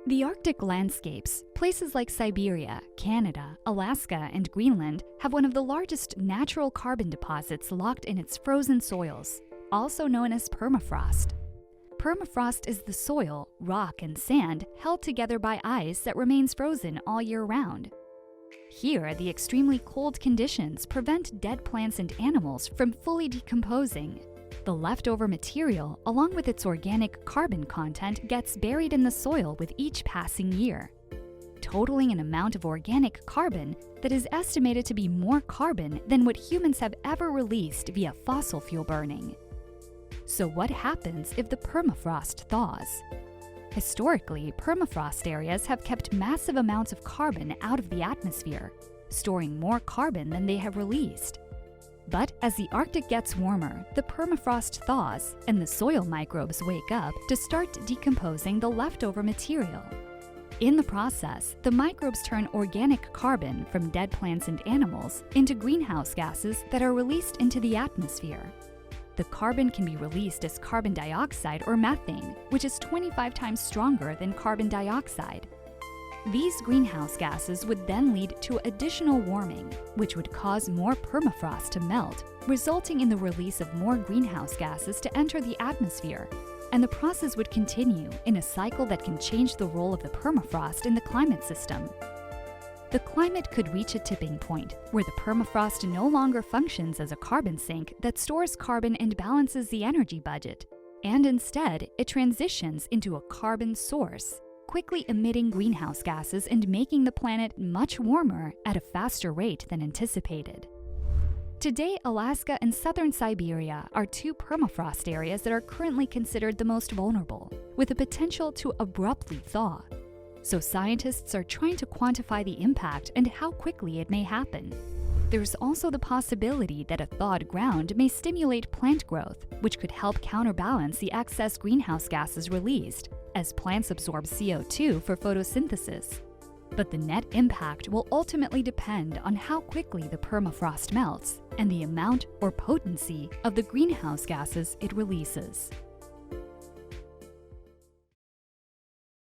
The Arctic landscapes, places like Siberia, Canada, Alaska, and Greenland, have one of the largest natural carbon deposits locked in its frozen soils, also known as permafrost. Permafrost is the soil, rock, and sand held together by ice that remains frozen all year round. Here, the extremely cold conditions prevent dead plants and animals from fully decomposing. The leftover material, along with its organic carbon content, gets buried in the soil with each passing year, totaling an amount of organic carbon that is estimated to be more carbon than what humans have ever released via fossil fuel burning. So what happens if the permafrost thaws? Historically, permafrost areas have kept massive amounts of carbon out of the atmosphere, storing more carbon than they have released. But as the Arctic gets warmer, the permafrost thaws and the soil microbes wake up to start decomposing the leftover material. In the process, the microbes turn organic carbon from dead plants and animals into greenhouse gases that are released into the atmosphere. The carbon can be released as carbon dioxide or methane, which is 25 times stronger than carbon dioxide. These greenhouse gases would then lead to additional warming, which would cause more permafrost to melt, resulting in the release of more greenhouse gases to enter the atmosphere. And the process would continue in a cycle that can change the role of the permafrost in the climate system. The climate could reach a tipping point where the permafrost no longer functions as a carbon sink that stores carbon and balances the energy budget, and instead it transitions into a carbon source, quickly emitting greenhouse gases and making the planet much warmer at a faster rate than anticipated. Today, Alaska and southern Siberia are two permafrost areas that are currently considered the most vulnerable, with the potential to abruptly thaw. So scientists are trying to quantify the impact and how quickly it may happen. There's also the possibility that a thawed ground may stimulate plant growth, which could help counterbalance the excess greenhouse gases released, as plants absorb CO2 for photosynthesis. But the net impact will ultimately depend on how quickly the permafrost melts and the amount or potency of the greenhouse gases it releases.